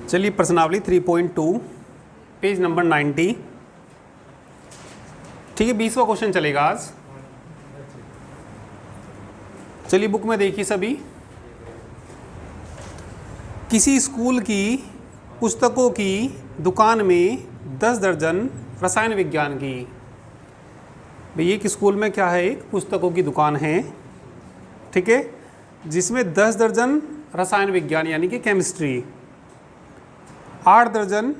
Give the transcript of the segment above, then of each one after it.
चलिए प्रश्नावली 3.2 page number 90। ठीक है, 20वां क्वेश्चन चलेगा आज। चलिए बुक में देखिए सभी। किसी स्कूल की पुस्तकों की दुकान में 10 दर्जन रसायन विज्ञान की। भाई एक स्कूल में क्या है, एक पुस्तकों की दुकान है, ठीक है, जिसमें 10 दर्जन रसायन विज्ञान यानी कि केमिस्ट्री, 8 दर्जन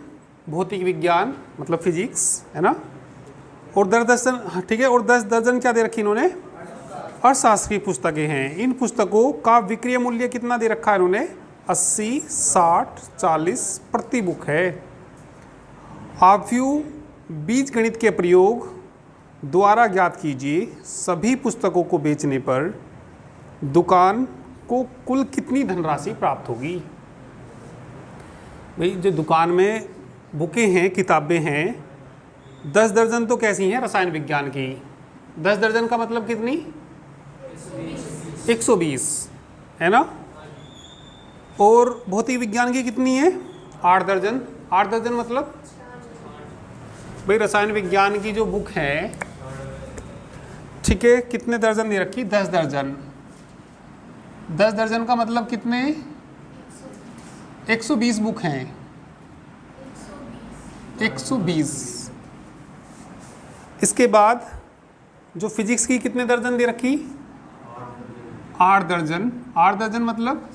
भौतिक विज्ञान मतलब फिजिक्स, है ना, और 10 दर्जन, ठीक है, और 10 दर्जन क्या दे रखी इन्होंने, अर्थशास्त्र की पुस्तकें हैं। इन पुस्तकों का विक्रय मूल्य कितना दे रखा है इन्होंने, 80, 60, 40 प्रति बुक है। आव्यूह बीजगणित के प्रयोग द्वारा ज्ञात कीजिए, सभी पुस्तकों को बेचने पर दुकान को कुल कितनी धनराशि प्राप्त होगी। भाई जो दुकान में बुकें हैं, किताबें हैं, 10 दर्जन तो कैसी हैं, रसायन विज्ञान की। 10 दर्जन का मतलब कितनी, 120, है ना, और भौतिक विज्ञान की कितनी है, 8 दर्जन। 8 दर्जन मतलब भाई रसायन विज्ञान की जो बुक है, ठीक है, कितने दर्जन दे रखी, 10 दर्जन। 10 दर्जन का मतलब कितने, 120 बुक हैं, 120। इसके बाद जो फिजिक्स की कितने दर्जन दे रखी, 8 दर्जन। 8 दर्जन मतलब,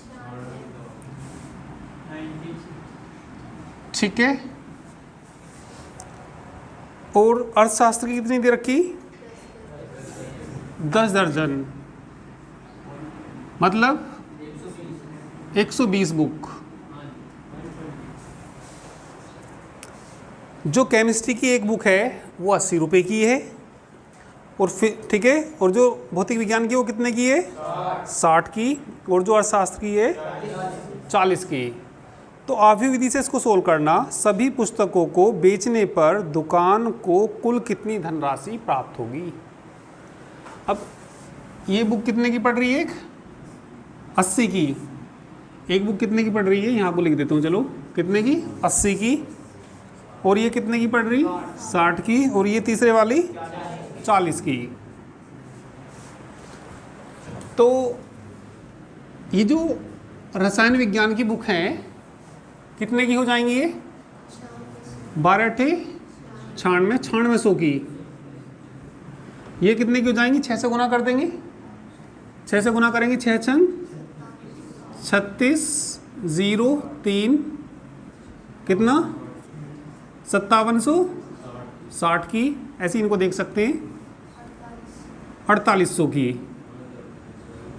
ठीक है, और अर्थशास्त्र की कितनी दे रखी, 10 दर्जन मतलब 120 बुक। जो केमिस्ट्री की एक बुक है वो 80 रुपये की है, और फिर ठीक है, और जो भौतिक विज्ञान की वो कितने की है, 60 की, और जो अर्थशास्त्र की है 40 की। तो आव्यूह विधि से इसको सोल्व करना, सभी पुस्तकों को बेचने पर दुकान को कुल कितनी धनराशि प्राप्त होगी। अब ये बुक कितने की पड़ रही है, एक 80 की। एक बुक कितने की पड़ रही है, यहाँ को लिख देता हूँ, चलो कितने की, 80 की, और ये कितने की पड़ रही, 60 की, और ये तीसरे वाली 40 की। तो ये जो रसायन विज्ञान की बुक हैं कितने की हो जाएंगी, ये 12 × 96, 9600 की। ये कितने की हो जाएंगी, 6 से गुना कर देंगे, 6 से गुना करेंगे, 6 छंग 36, 0 3 कितना, 5760 की। ऐसे इनको देख सकते हैं, 4800 की।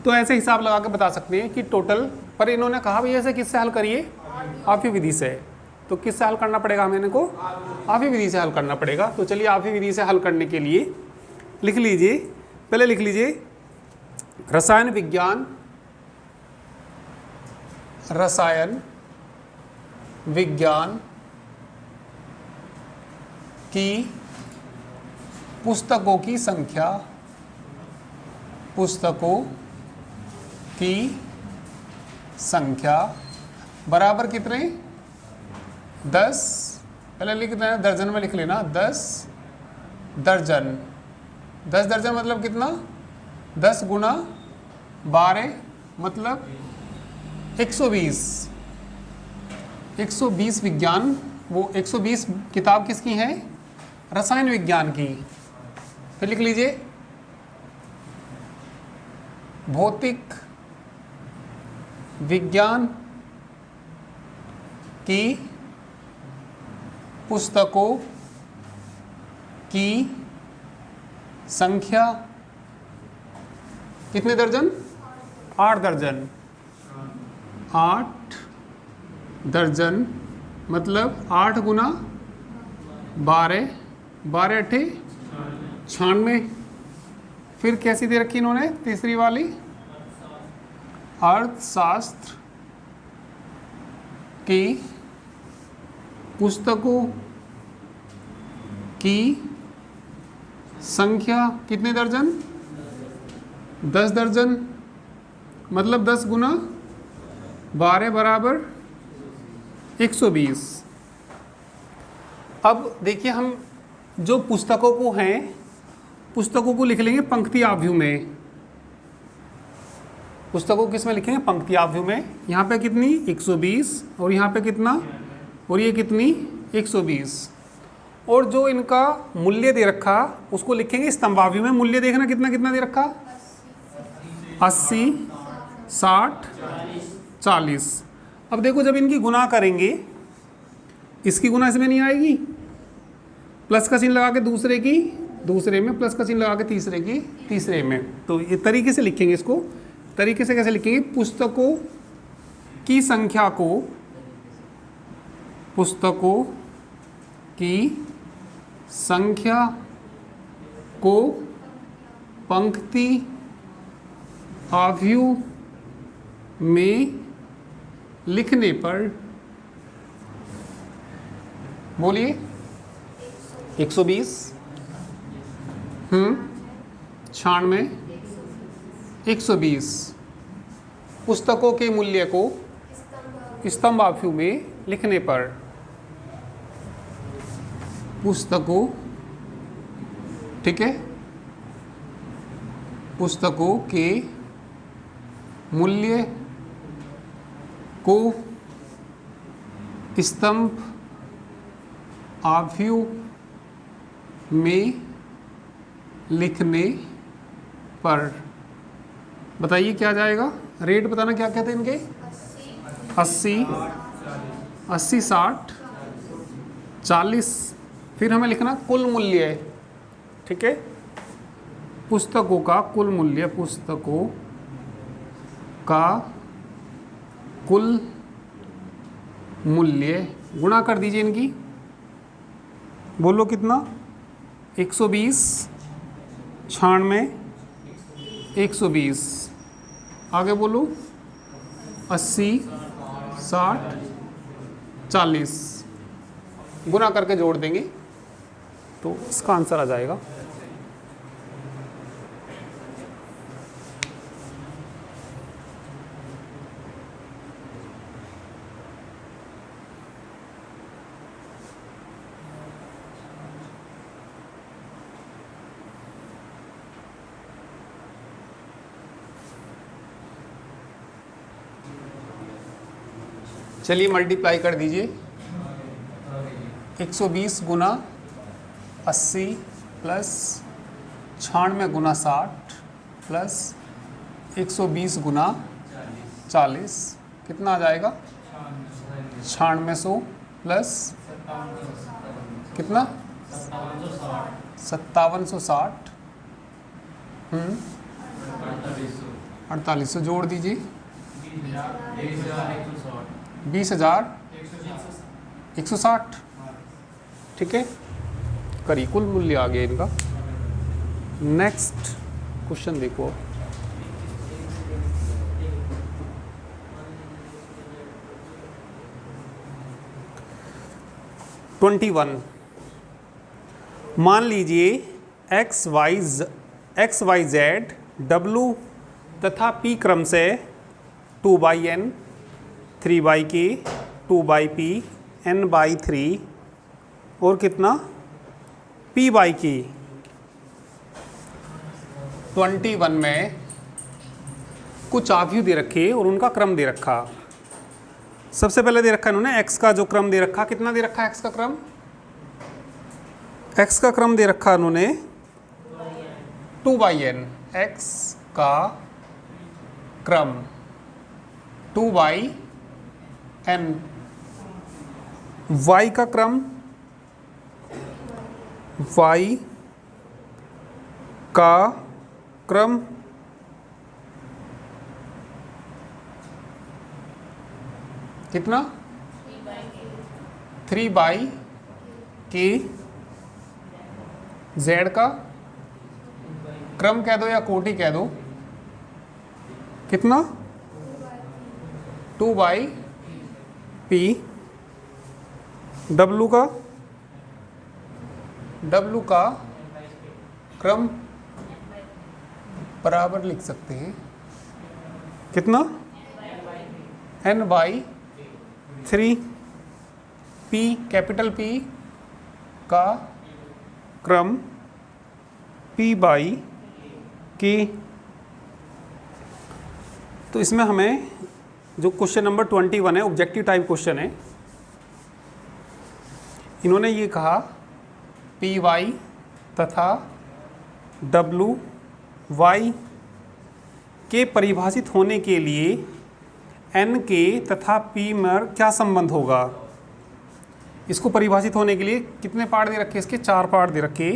तो ऐसे हिसाब लगा के बता सकते हैं कि टोटल। पर इन्होंने कहा भाई ऐसे किससे हल करिए, आव्यूह विधि से। तो किससे हल करना पड़ेगा हमें, को आव्यूह विधि से हल करना पड़ेगा। तो चलिए आव्यूह विधि से हल करने के लिए लिख लीजिए, पहले लिख लीजिए रसायन विज्ञान, रसायन विज्ञान की पुस्तकों की संख्या, पुस्तकों की संख्या बराबर कितने, 10। पहले लिख देना, दर्जन में लिख लेना, 10 दर्जन। 10 दर्जन मतलब कितना, 10 गुना 12 मतलब 120। 120 विज्ञान, वो 120 किताब किसकी है, रसायन विज्ञान की। फिर लिख लीजिए भौतिक विज्ञान की पुस्तकों की संख्या कितने दर्जन, 8 दर्जन। 8 दर्जन मतलब 8 गुना 12, 12 × 96। फिर कैसी दे रखी इन्होंने, तीसरी वाली, अर्थशास्त्र की पुस्तकों की संख्या कितने दर्जन, 10 दर्जन मतलब 10 गुना 12 बराबर 120। अब देखिए हम जो पुस्तकों को हैं, पुस्तकों को लिख लेंगे पंक्ति आव्यूह में। पुस्तकों को किस में लिखेंगे? पंक्ति आव्यूह में। यहाँ पे कितनी? 120, और यहाँ पे कितना? और ये कितनी? 120। और जो इनका मूल्य दे रखा उसको लिखेंगे स्तंभाव्यूह में। मूल्य देखना कितना कितना दे रखा? 80, 60, 40। अब देखो जब इनकी गुना करेंगे, इसकी गुना इसमें नहीं आएगी, प्लस का चिन्ह लगा के दूसरे की दूसरे में, प्लस का चिन्ह लगा के तीसरे की तीसरे में। तो ये तरीके से लिखेंगे इसको। तरीके से कैसे लिखेंगे? पुस्तकों की संख्या को, पुस्तकों की संख्या को पंक्ति आव्यूह में लिखने पर, बोलिए, 120, 96, 120 पुस्तकों के मूल्य को स्तंभ आव्यूह में लिखने पर, पुस्तकों, ठीक है, पुस्तकों के मूल्य को स्तंभ आव्यूह में लिखने पर, बताइए क्या जाएगा? रेट बताना क्या कहते हैं इनके? 80, 60, 40। फिर हमें लिखना कुल मूल्य है, ठीक है, पुस्तकों का कुल मूल्य, पुस्तकों का कुल मूल्य गुणा कर दीजिए इनकी। बोलो कितना? 120, 96, 120। आगे बोलो 80, 60, 40। गुना करके जोड़ देंगे तो इसका आंसर आ जाएगा। चलिए मल्टीप्लाई कर दीजिए। 120 गुना 80 प्लस 96 गुना 60 प्लस 120 गुना 40 कितना आ जाएगा? 9600 प्लस कितना? 5760। 4800 जोड़ दीजिए। 20,160। ठीक है, करिए, कुल मूल्य आ गया इनका। नेक्स्ट क्वेश्चन देखो। ट्वेंटी वन, मान लीजिए एक्स वाई जेड डब्लू तथा पी क्रम से 2/n 3/k 2/p n/3 और कितना p/k। 21 में कुछ आव्यूह दे रखे और उनका क्रम दे रखा। सबसे पहले दे रखा इन्होंने x का जो क्रम दे रखा, कितना दे रखा है x का क्रम? x का क्रम दे रखा इन्होंने 2/n, x का क्रम 2/n, y का क्रम, y का क्रम कितना? 3/k। z का क्रम कह दो या कोटि कह दो, कितना? 2/p। w का क्रम बराबर लिख सकते हैं, कितना? n/3। P कैपिटल P का क्रम P बाई K। तो इसमें हमें जो क्वेश्चन नंबर 21 है, ऑब्जेक्टिव टाइप क्वेश्चन है, इन्होंने ये कहा पी वाई तथा डब्लू वाई के परिभाषित होने के लिए एन के तथा पी में क्या संबंध होगा। इसको परिभाषित होने के लिए कितने पार्ट दे रखे, इसके 4 पार्ट दे रखे,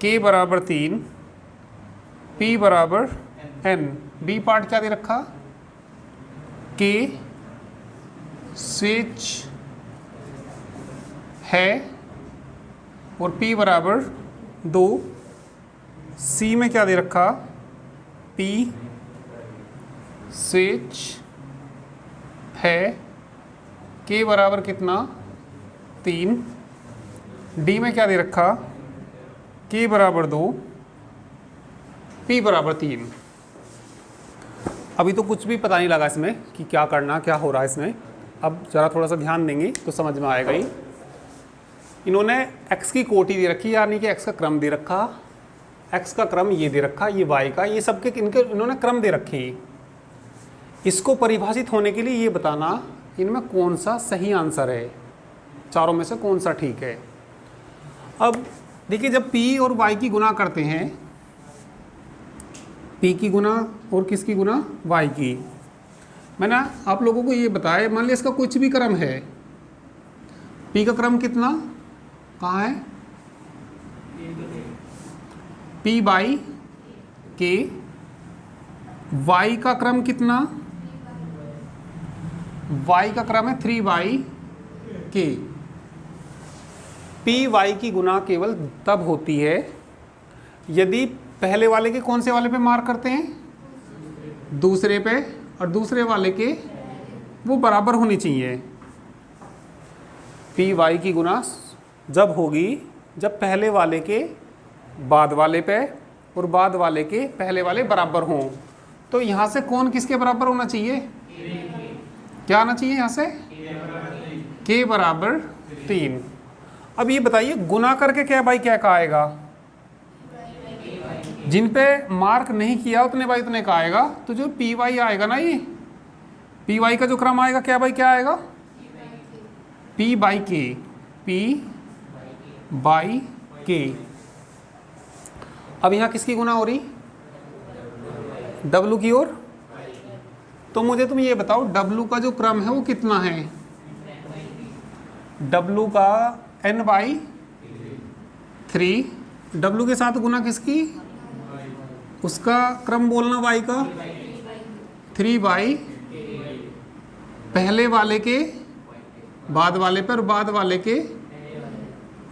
के बराबर 3, पी बराबर एन, बी पार्ट क्या दे रखा, के स्विच है और P बराबर 2, C में क्या दे रखा, P स्विच है, K बराबर कितना 3, D में क्या दे रखा, K बराबर 2, P बराबर 3। अभी तो कुछ भी पता नहीं लगा इसमें कि क्या करना, क्या हो रहा है इसमें। अब ज़रा थोड़ा सा ध्यान देंगे तो समझ में आएगा ही। इन्होंने x की कोटि दे रखी, यानी कि x का क्रम दे रखा, x का क्रम ये दे रखा, ये y का, ये सबके इनके इन्होंने क्रम दे रखे। इसको परिभाषित होने के लिए ये बताना इनमें कौन सा सही आंसर है, चारों में से कौन सा ठीक है। अब देखिए, जब p और y की गुना करते हैं, p की गुना और किसकी गुना, y की, मैंने आप लोगों को ये बताया, मान लिया इसका कुछ भी क्रम है, p का क्रम कितना, कहाँ है, p बाई के, y का क्रम कितना, y का क्रम है 3 बाई के। p y की गुना केवल तब होती है यदि पहले वाले के कौन से वाले पे मार्क करते हैं, दूसरे पे, और दूसरे वाले के वो बराबर होनी चाहिए। पी वाई की गुना जब होगी जब पहले वाले के बाद वाले पे और बाद वाले के पहले वाले बराबर हों। तो यहाँ से कौन किसके बराबर होना चाहिए, क्या आना चाहिए यहाँ से, के बराबर 3। अब ये बताइए गुना करके क्या बाई क्या का आएगा, जिन पे मार्क नहीं किया उतने बाई उतने का आएगा। तो जो पी वाई आएगा ना, ये पी वाई का जो क्रम आएगा क्या बाई क्या आएगा, पी बाई के, पी बाई के। अब यहाँ किसकी गुना हो रही, डब्लू की ओर। तो मुझे तुम ये बताओ डब्लू का जो क्रम है वो कितना है, डब्लू का n बाई 3, डब्लू के साथ गुना किसकी, उसका क्रम बोलना y का 3 बाई पहले वाले के बाद वाले पर, बाद वाले के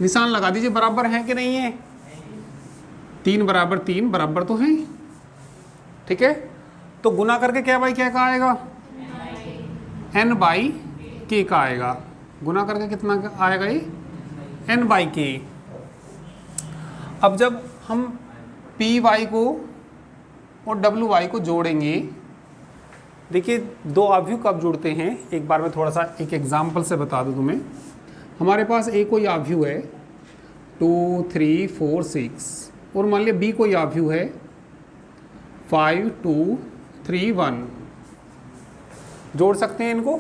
निशान लगा दीजिए, बराबर है कि नहीं है, 3 बराबर 3 बराबर तो है, ठीक है। तो गुना करके क्या बाई क्या का आएगा, n बाई के का आएगा, गुना करके कितना आएगा ये, n बाई के। अब जब हम पी वाई को और डब्लू वाई को जोड़ेंगे, देखिए दो आव्यूह कब जुड़ते हैं, एक बार मैं थोड़ा सा एक एग्जांपल से बता दूं तुम्हें। हमारे पास ए कोई आव्यूह है 2 3 4 6, और मान लिया बी कोई आव्यूह है 5 2 3 1। जोड़ सकते हैं इनको,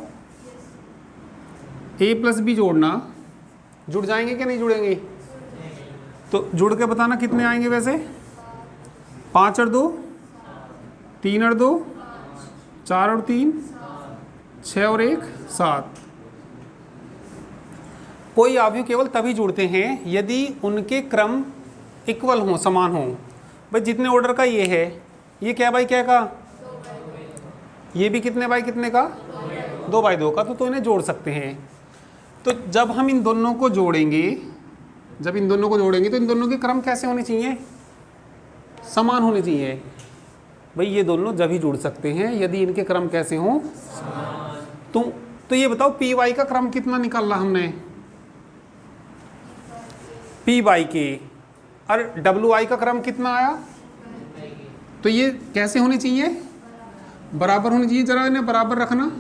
ए प्लस बी जोड़ना, जुड़ जाएंगे कि नहीं जुड़ेंगे, तो जुड़ के बताना कितने आएंगे वैसे, 5 और 2, 3 और 2, 4 और 3, 6 और 1, 7। कोई आव्यूह केवल तभी जुड़ते हैं यदि उनके क्रम इक्वल हों, समान हों। भाई जितने ऑर्डर का ये है, ये क्या बाई क्या का, ये भी कितने बाई कितने का, 2 बाई 2 का, तो इन्हें जोड़ सकते हैं। तो जब हम इन दोनों को जोड़ेंगे, जब इन दोनों को जोड़ेंगे तो इन दोनों के क्रम कैसे होने चाहिए, समान होने चाहिए। भाई ये दोनों जब ही जुड़ सकते हैं यदि इनके क्रम कैसे हों, तो ये बताओ पी वाई का क्रम कितना निकाला हमने, पी वाई के, और डब्लू आई का क्रम कितना आया, तो ये कैसे होने चाहिए, बराबर होने चाहिए। जरा इन्हें बराबर रखना,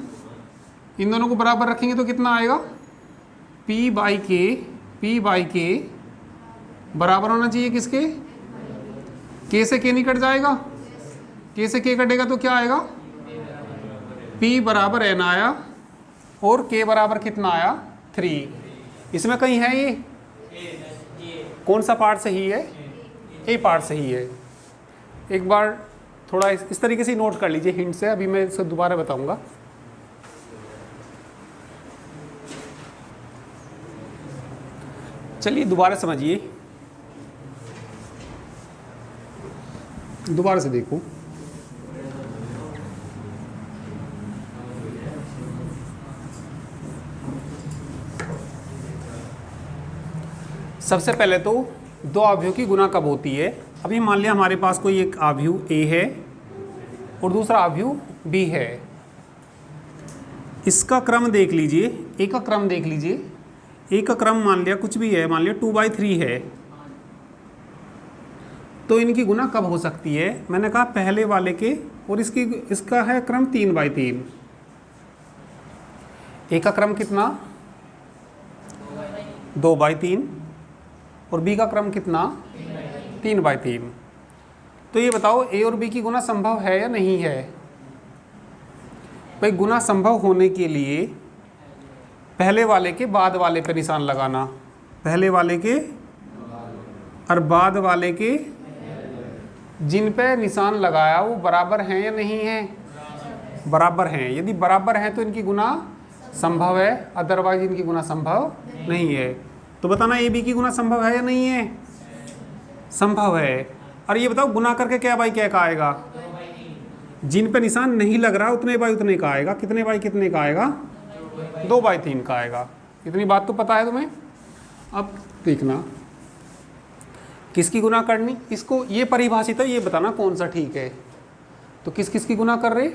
इन दोनों को बराबर रखेंगे तो कितना आएगा, पी बाई के बराबर होना चाहिए किसके? के से के नहीं कट जाएगा, के से के कटेगा तो क्या आएगा? P बराबर n आया और K बराबर कितना आया? 3। इसमें कहीं है ये? कौन सा पार्ट सही है? ए पार्ट सही है। एक बार थोड़ा इस तरीके से नोट कर लीजिए हिंट से, अभी मैं इसको दोबारा बताऊंगा। चलिए दोबारा समझिए, दोबारा से देखो। सबसे पहले तो दो अवयव की गुना कब होती है? अभी मान लिया हमारे पास कोई एक अवयव A है और दूसरा अवयव B है। इसका क्रम देख लीजिए, A का क्रम देख लीजिए। A का क्रम मान लिया कुछ भी है, मान लिया 2/3 है, तो इनकी गुना कब हो सकती है? मैंने कहा पहले वाले के और इसका है क्रम 3/3। A का क्रम कितना? 2/3 और B का क्रम कितना? 3/3। तो ये बताओ A और B की गुना संभव है या नहीं है? भाई गुना संभव होने के लिए पहले वाले के बाद वाले पे निशान लगाना, पहले वाले के और बाद वाले के जिन पे निशान लगाया वो बराबर हैं या नहीं है? बराबर हैं। यदि बराबर हैं तो इनकी गुना संभव है, अदरवाइज इनकी गुना संभव नहीं है। तो बताना ए बी की गुना संभव है या नहीं है? संभव है। और ये बताओ गुना करके क्या बाई क्या का आएगा? जिन पे निशान नहीं लग रहा उतने बाई उतने का आएगा। कितने बाई कितने का आएगा? 2/3 का आएगा। इतनी बात तो पता है तुम्हें। अब देखना किसकी गुना करनी, इसको ये परिभाषित है, ये बताना कौन सा ठीक है। तो किस किस की गुना कर रहे?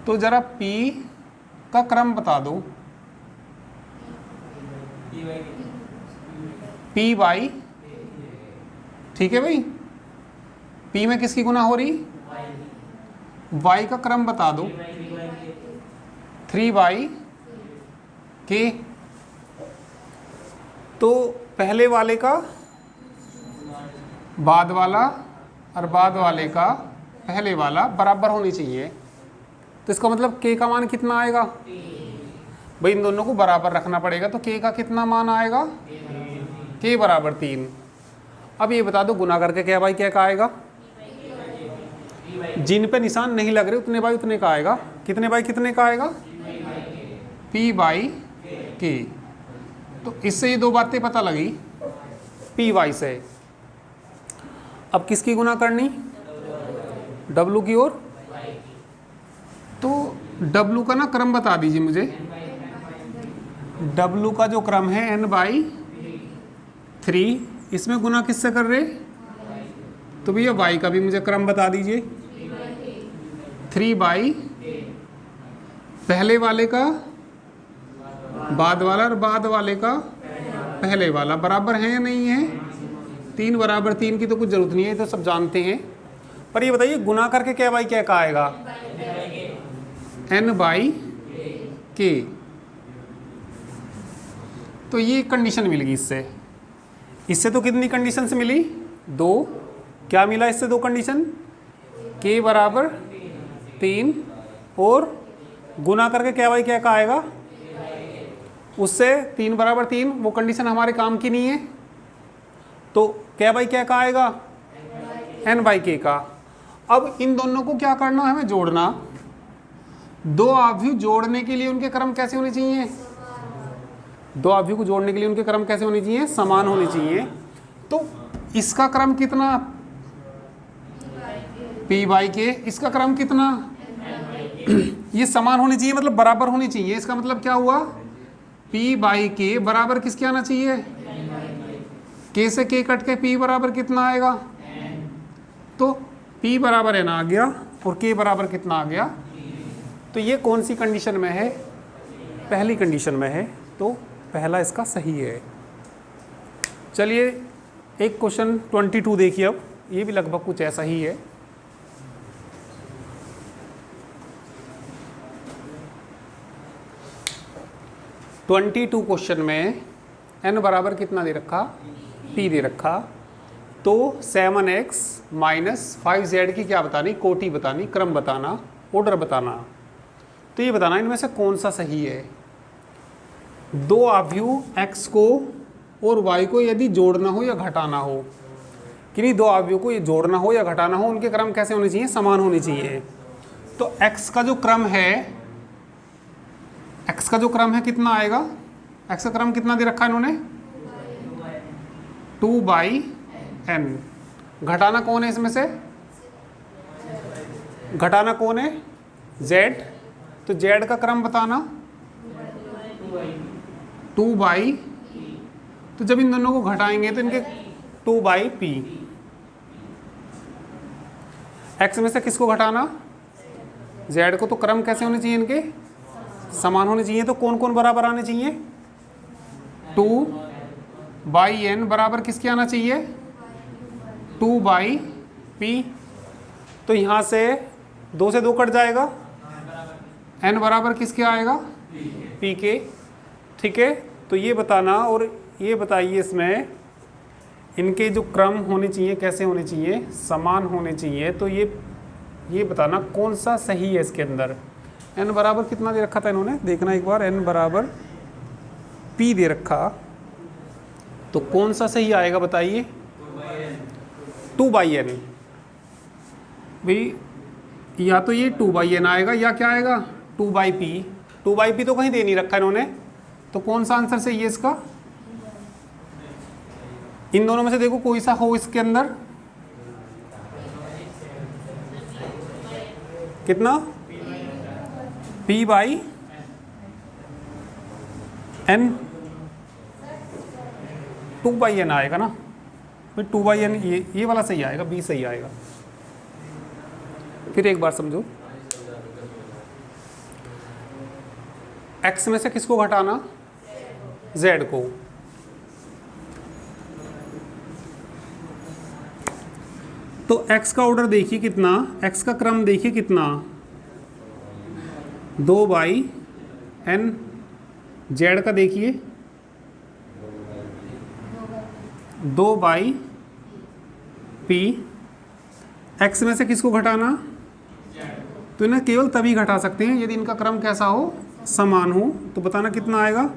तो जरा P का क्रम बता दो। P बाई, ठीक है भाई। P में किसकी गुना हो रही? Y का क्रम बता दो। 3/K। तो पहले वाले का बाद वाला और बाद वाले का पहले वाला बराबर होनी चाहिए। तो इसका मतलब K का मान कितना आएगा? भाई इन दोनों को बराबर रखना पड़ेगा, तो K का कितना मान आएगा? K बराबर 3। अब ये बता दो गुना करके क्या भाई क्या का आएगा? जिन पे निशान नहीं लग रहे उतने बाई उतने का आएगा। कितने बाई कितने का आएगा? P/K। तो इससे ये दो बातें पता लगी Py से। अब किसकी गुना करनी? W की ओर। तो W का ना क्रम बता दीजिए मुझे। W का जो क्रम है n/3, इसमें गुना किससे कर रहे? तो भैया Y का भी मुझे क्रम बता दीजिए। 3/, पहले वाले का बाद वाला और बाद वाले का पहले वाला बराबर है या नहीं है? 3 बराबर 3 की तो कुछ जरूरत नहीं है, तो सब जानते हैं। पर ये बताइए गुना करके क्या बाई क्या का आएगा? n/K। तो ये कंडीशन मिल गई इससे। इससे तो कितनी कंडीशन से मिली? 2। क्या मिला इससे? 2 कंडीशन। K बराबर 3 और गुना करके क्या बाई क्या का आएगा? उससे 3 बराबर 3। वो कंडीशन हमारे काम की नहीं है, तो क्या बाई क्या का आएगा? n/K का। अब इन दोनों को क्या करना है? हमें जोड़ना। दो अवयव जोड़ने के लिए उनके क्रम कैसे होने चाहिए? दो अवयव को जोड़ने के लिए उनके क्रम कैसे होने चाहिए? समान होने चाहिए। तो इसका क्रम कितना? P/K। इसका क्रम कितना? ये समान होनी चाहिए, मतलब बराबर होनी चाहिए। इसका मतलब क्या हुआ? P/K बराबर किसके आना चाहिए? K से K कट के P बराबर कितना आएगा? तो P बराबर n आ गया और K बराबर कितना आ गया? तो ये कौन सी कंडीशन में है? पहली कंडीशन में है, तो पहला इसका सही है। चलिए एक क्वेश्चन 22 देखिए। अब ये भी लगभग कुछ ऐसा ही है। 22 क्वेश्चन में n बराबर कितना दे रखा, p दे रखा, तो 7x माइनस 5z की क्या बतानी, कोटि बतानी, क्रम बताना, ऑर्डर बताना। तो ये बताना इनमें से कौन सा सही है। दो आव्यूह x को और y को यदि जोड़ना हो या घटाना हो, किन्हीं दो आव्यूह को ये जोड़ना हो या घटाना हो, उनके क्रम कैसे होने चाहिए, समान होने चाहिए। तो x का जो क्रम है, x का जो क्रम है कितना आएगा, x का क्रम कितना दे रखा है इन्होंने, 2/n। घटाना कौन है इसमें से, घटाना कौन है, z। तो z का क्रम बताना 2/, तो जब इन दोनों को घटाएंगे तो इनके 2/p। x में से किसको घटाना, z को। तो क्रम कैसे होने चाहिए इनके, समान होने चाहिए। तो कौन कौन बराबर आने चाहिए, 2/n बराबर किसके आना चाहिए, 2/p। तो यहाँ से 2 से 2 कट जाएगा, n बराबर किसके आएगा, p के। ठीक है, तो ये बताना और ये बताइए इसमें इनके जो क्रम होने चाहिए कैसे होने चाहिए, समान होने चाहिए। तो ये बताना कौन सा सही है इसके अंदर। n बराबर कितना दे रखा था इन्होंने, देखना एक बार, n बराबर p दे रखा, तो कौन सा सही आएगा बताइए, 2/n। भाई या तो ये 2/n आएगा या क्या आएगा, 2/p। 2/p तो कहीं दे नहीं रखा इन्होंने, तो कौन सा आंसर सही है इसका। इन दोनों में से देखो कोई सा हो इसके अंदर, कितना, p/n। टू बाई एन आएगा ना, फिर 2/n ये वाला सही आएगा, b सही आएगा। फिर एक बार समझो, x में से किसको घटाना, z को। तो x का ऑर्डर देखिए कितना, x का क्रम देखिए कितना, 2/n। z का देखिए 2/p। x में से किसको घटाना, तो इन्हें केवल तभी घटा सकते हैं यदि इनका क्रम कैसा हो, समान हो। तो बताना कितना आएगा,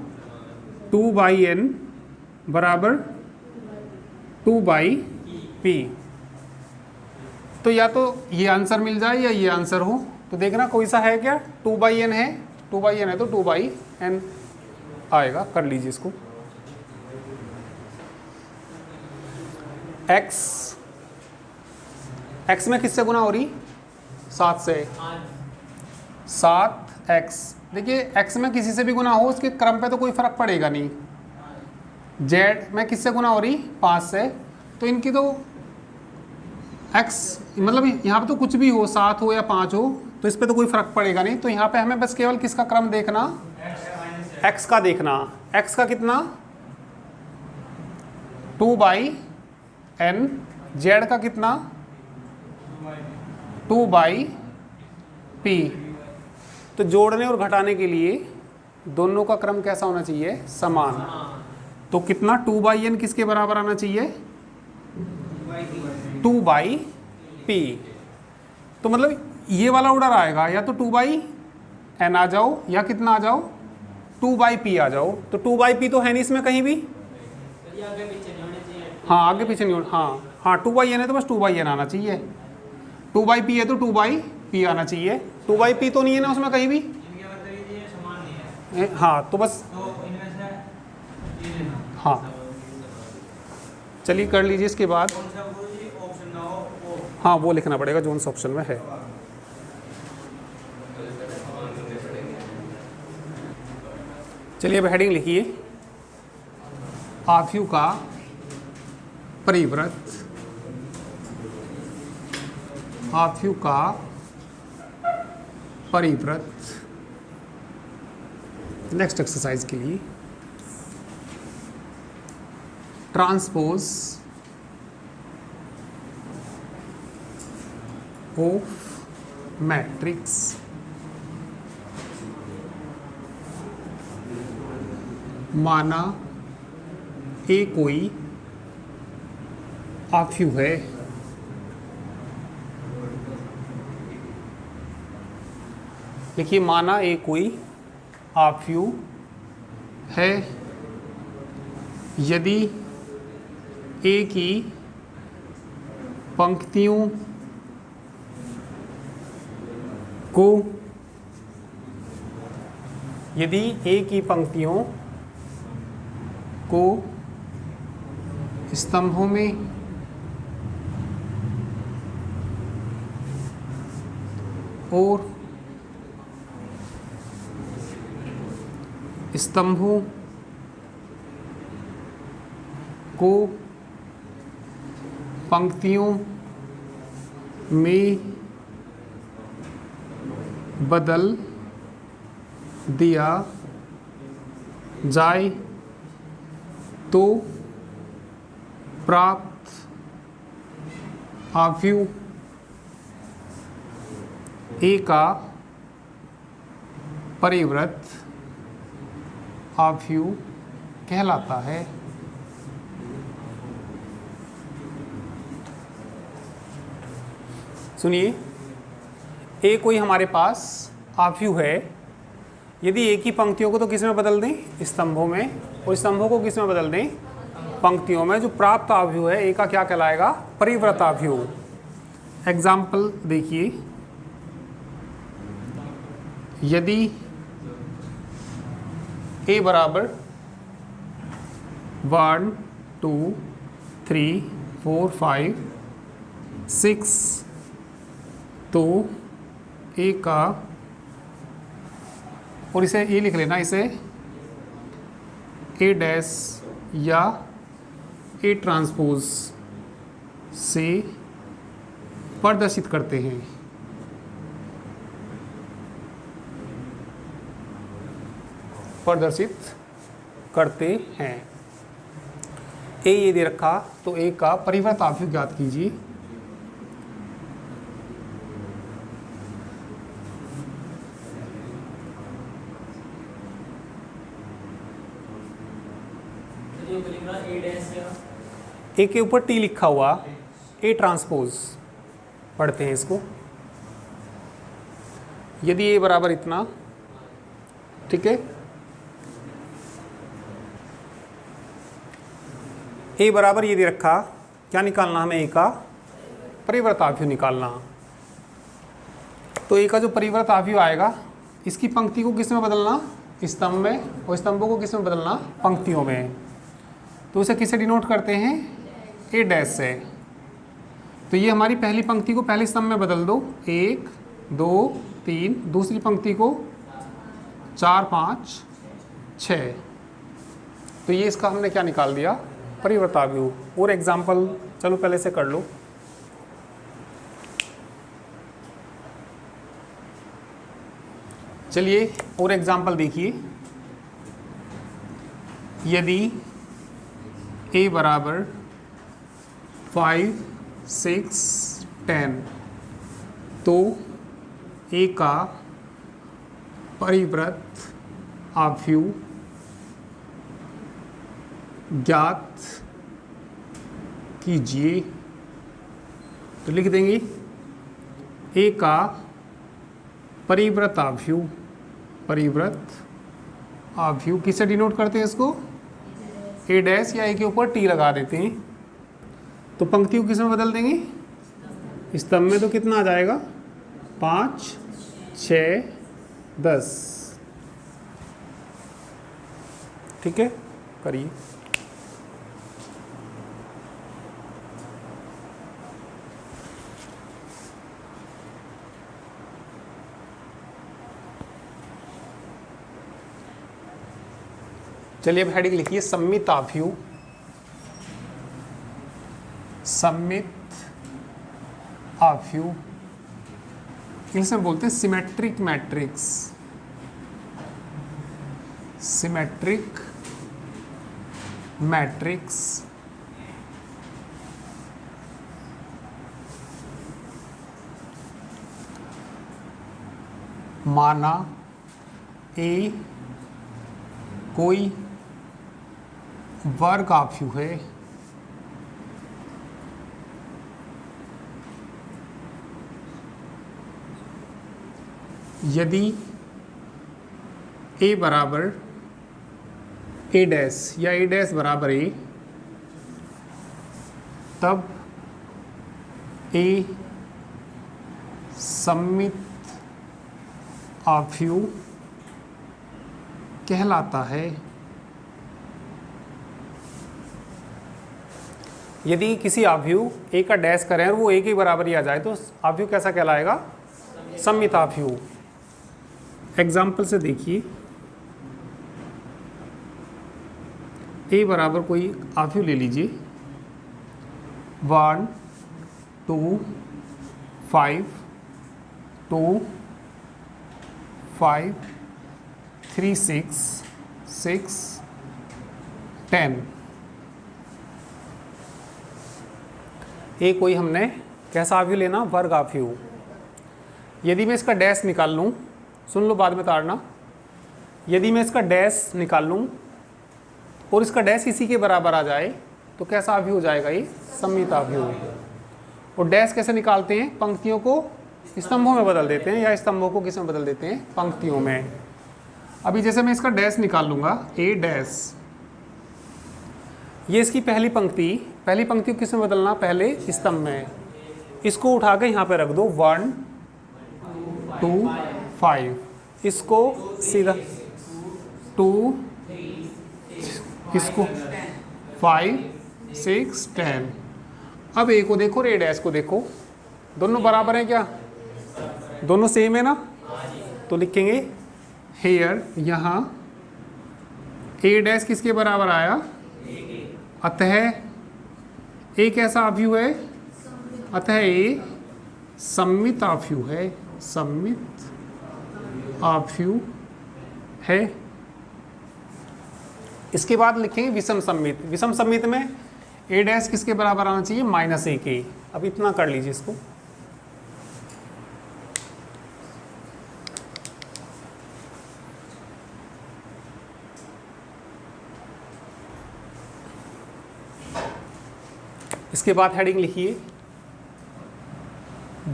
2/n बराबर 2/p। तो या तो ये आंसर मिल जाए या ये आंसर हो। तो देखना कोई सा है क्या, 2/n है, 2/n है तो 2/n आएगा। कर लीजिए इसको। x में किससे गुना हो रही, 7 से, 7x। देखिए x में किसी से भी गुना हो उसके क्रम पे तो कोई फर्क पड़ेगा नहीं। z में किससे गुना हो रही, 5 से, तो इनकी तो x मतलब यहाँ पे तो कुछ भी हो, 7 हो या 5 हो, तो इस पे तो कोई फर्क पड़ेगा नहीं। तो यहाँ पे हमें बस केवल किसका क्रम देखना, x का देखना। x का कितना, 2/n। z का कितना, 2/p। तो जोड़ने और घटाने के लिए दोनों का क्रम कैसा होना चाहिए, समान। तो कितना, 2/n किसके बराबर आना चाहिए, 2/p। तो मतलब ये वाला ऑर्डर आएगा, या तो 2/n आ जाओ या कितना आ जाओ, 2/p आ जाओ। तो 2/p तो है नहीं इसमें कहीं भी, हाँ आगे पीछे नहीं, हाँ 2/n है तो बस 2/n आना चाहिए। 2/p है तो 2/p आना चाहिए। 2/p तो नहीं है ना उसमें कहीं भी, हाँ तो बस, हाँ चलिए कर लीजिए। इसके बाद हाँ वो लिखना पड़ेगा जो उस ऑप्शन में है। चलिए अब हेडिंग लिखिए, आव्यूह का परिव्रत, आव्यूह का परिव्रत। नेक्स्ट एक्सरसाइज के लिए, ट्रांसपोज ऑफ मैट्रिक्स माना ए कोई आफ्यू है। देखिए, माना ए कोई आफ्यू है यदि ए की पंक्तियों को, यदि ए की पंक्तियों को स्तंभों में और स्तंभों को पंक्तियों में बदल दिया जाए तो प्राप्त आव्यूह ए का परिवृत आव्यूह कहलाता है। सुनिए, ए कोई हमारे पास आव्यूह है यदि ए की पंक्तियों को तो किस में बदल दें, स्तंभों में, और स्तंभों को किस में बदल दें, पंक्तियों में। जो प्राप्त आव्यूह है ए का क्या कहलाएगा, परिवृत आव्यूह। एग्जाम्पल देखिए, यदि ए बराबर 1 2 3 4 5 6 तो ए का, और इसे ए लिख लेना, इसे ए डैश या ए ट्रांसपोज से प्रदर्शित करते हैं। प्रदर्शित करते हैं। ए ये दे रखा, तो ए का परिवृत आव्यूह ज्ञात कीजिए। ए के ऊपर टी लिखा हुआ, ए ट्रांसपोज पढ़ते हैं इसको। यदि ए बराबर इतना, ठीक है, ए बराबर ये दे रखा, क्या निकालना हमें, ए का परिवृत आव्यूह निकालना। तो ए का जो परिवृत आव्यूह आएगा, इसकी पंक्ति को किस में बदलना, स्तंभ में, और स्तंभों को किस में बदलना, पंक्तियों में। तो उसे किससे डिनोट करते हैं, ए डैश से। तो ये हमारी पहली पंक्ति को पहले स्तंभ में बदल दो, 1 2 3, दूसरी पंक्ति को 4 5 6। तो ये इसका हमने क्या निकाल दिया, परिवृत आव्यूह। और एग्जाम्पल चलो पहले से कर लो। चलिए और एग्जाम्पल देखिए, यदि ए बराबर 5 6 10 तो ए का परिवृत आव्यूह ज्ञात कीजिए। तो लिख देंगे, ए का परिवृत आव्यूह, परिवृत आव्यूह किससे डिनोट करते हैं इसको, ए डैश या ए के ऊपर टी लगा देते हैं। तो पंक्ति को किस में बदल देंगे, स्तंभ में। तो कितना आ जाएगा, 5 6 10। ठीक है, करिए। चलिए अब हेडिंग लिखिए, सम्मित आव्यूह। सम्मित आव्यूह इंग्लिश में बोलते हैं सिमेट्रिक मैट्रिक्स। सिमेट्रिक मैट्रिक्स माना ए कोई वर्ग आव्यूह है। यदि a बराबर a डैश या a डैश बराबर a, तब a सममित आव्यूह कहलाता है। यदि किसी आव्यूह a का डैश करें और वो a के बराबर ही आ जाए तो आव्यूह कैसा कहलाएगा? सममित आव्यूह। एग्जाम्पल से देखिए, a बराबर कोई आव्यूह ले लीजिए 1 2 5 2 5 3 6 6 10। ये कोई हमने कैसा आव्यूह लेना? वर्ग आव्यूह। यदि मैं इसका डैश निकाल लूँ, सुन लो बाद में ताड़ना, यदि मैं इसका डैश निकाल लूँ और इसका डैश इसी के बराबर आ जाए तो कैसा आव्यूह हो जाएगा? ये सममित आव्यूह। और डैश कैसे निकालते हैं? पंक्तियों को स्तंभों में बदल देते हैं, या स्तंभों को किस में बदल देते हैं? पंक्तियों में। अभी जैसे मैं इसका डैश निकाल लूँगा, ए डैश, ये इसकी पहली पंक्ति को किस में बदलना? पहले स्तंभ में। इसको उठा के यहाँ पे रख दो 1 2 5, इसको सीधा 2, इसको 5 6 10। अब ए को देखो और ए डैश को देखो, दोनों बराबर हैं क्या? दोनों सेम है ना? तो लिखेंगे हेयर, यहाँ ए डैश किसके बराबर आया? अतः ए कैसा आव्यूह है? अतः ए सममित आव्यूह है। सममित आव्यूह है। इसके बाद लिखेंगे विषम सममित। विषम सममित में ए डैश किसके बराबर आना चाहिए? -a के। अब इतना कर लीजिए इसको। इसके बाद हेडिंग लिखिए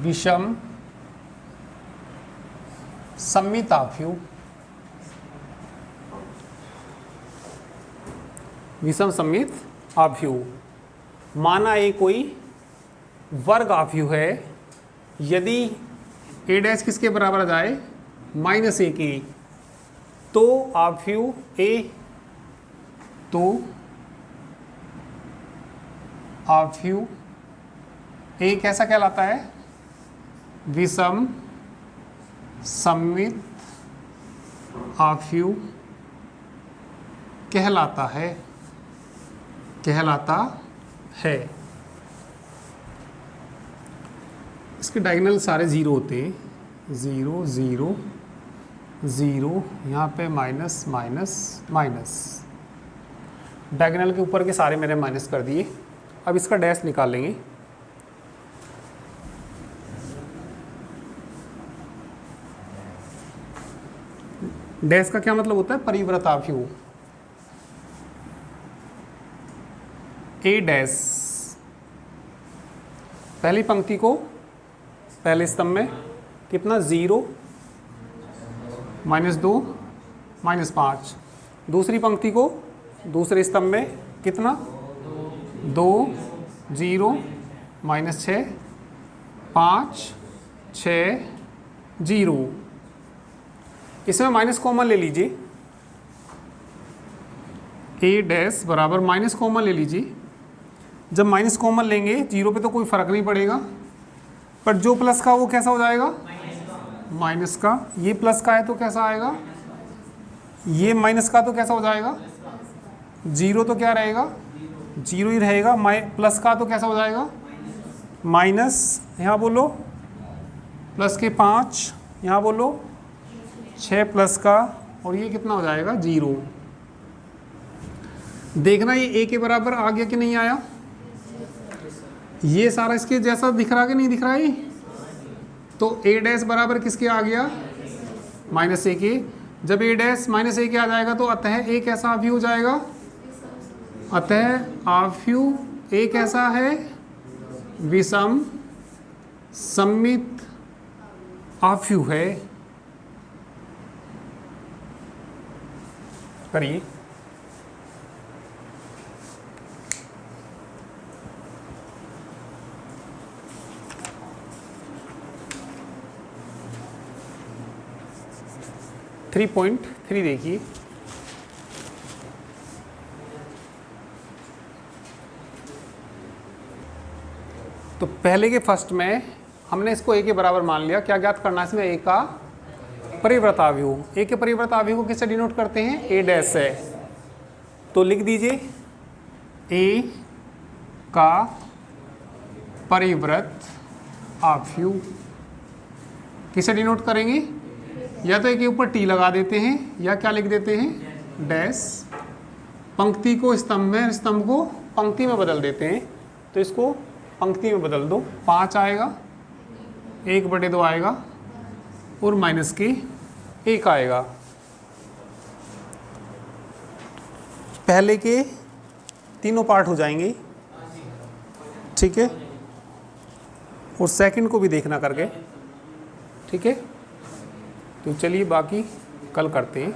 विषम सममित आव्यूह। विषम सममित आव्यूह। माना ए कोई वर्ग आव्यूह है, यदि ए डैश किसके बराबर आ जाए? -a के, तो आव्यूह ए, तो आव्यूह ए कैसा कहलाता है? विषम सममित आव्यूह कहलाता है। इसके डायगोनल सारे जीरो होते हैं, 0 0 0, यहाँ पे माइनस माइनस माइनस। डायगोनल के ऊपर के सारे मैंने माइनस कर दिए। अब इसका डैश निकाल लेंगे। डैश का क्या मतलब होता है? परिव्रत आव्यूह। ए डैश, पहली पंक्ति को पहले स्तंभ में कितना? 0 -2 -5। दूसरी पंक्ति को दूसरे स्तंभ में कितना? 2 0 -6 5 6 0। इसमें माइनस कॉमन ले लीजिए। ए डैश बराबर माइनस कॉमन ले लीजिए। जब माइनस कॉमन लेंगे 0 पे तो कोई फर्क नहीं पड़ेगा, पर जो प्लस का वो कैसा हो जाएगा? माइनस का। ये प्लस का है तो कैसा आएगा? ये माइनस का तो कैसा हो जाएगा? 0 तो क्या रहेगा? 0 ही रहेगा। प्लस का तो कैसा हो जाएगा? माइनस, यहाँ बोलो प्लस के 5, यहाँ बोलो 6 प्लस का, और ये कितना हो जाएगा? 0। देखना ये ए के बराबर आ गया कि नहीं आया? ये सारा इसके जैसा दिख रहा कि नहीं दिख रहा है? तो ए डैश बराबर किसके आ गया? -a के। जब ए डैश -a के आ जाएगा तो अतः ए कैसा आव्यूह हो जाएगा? अतः आव्यू एक ऐसा है विषम सममित आव्यू है। करिए। थ्री पॉइंट थ्री देखिए। तो पहले के फर्स्ट में हमने इसको ए के बराबर मान लिया। क्या ज्ञात करना है इसमें? ए का परिव्रत आव्यूह। ए के परिव्रत आव्यूह को किससे डिनोट करते हैं? ए डैश से। तो लिख दीजिए ए का परिव्रत आव्यूह किसे डिनोट करेंगे? या तो ए के ऊपर टी लगा देते हैं या क्या लिख देते हैं? डैश। पंक्ति को स्तंभ में, स्तंभ को पंक्ति में बदल देते हैं। तो इसको पंक्ति में बदल दो। 5 आएगा, 1/2 आएगा और माइनस के 1 आएगा। पहले के तीनों पार्ट हो जाएंगे, ठीक है। और सेकंड को भी देखना करके, ठीक है। तो चलिए बाकी कल करते हैं।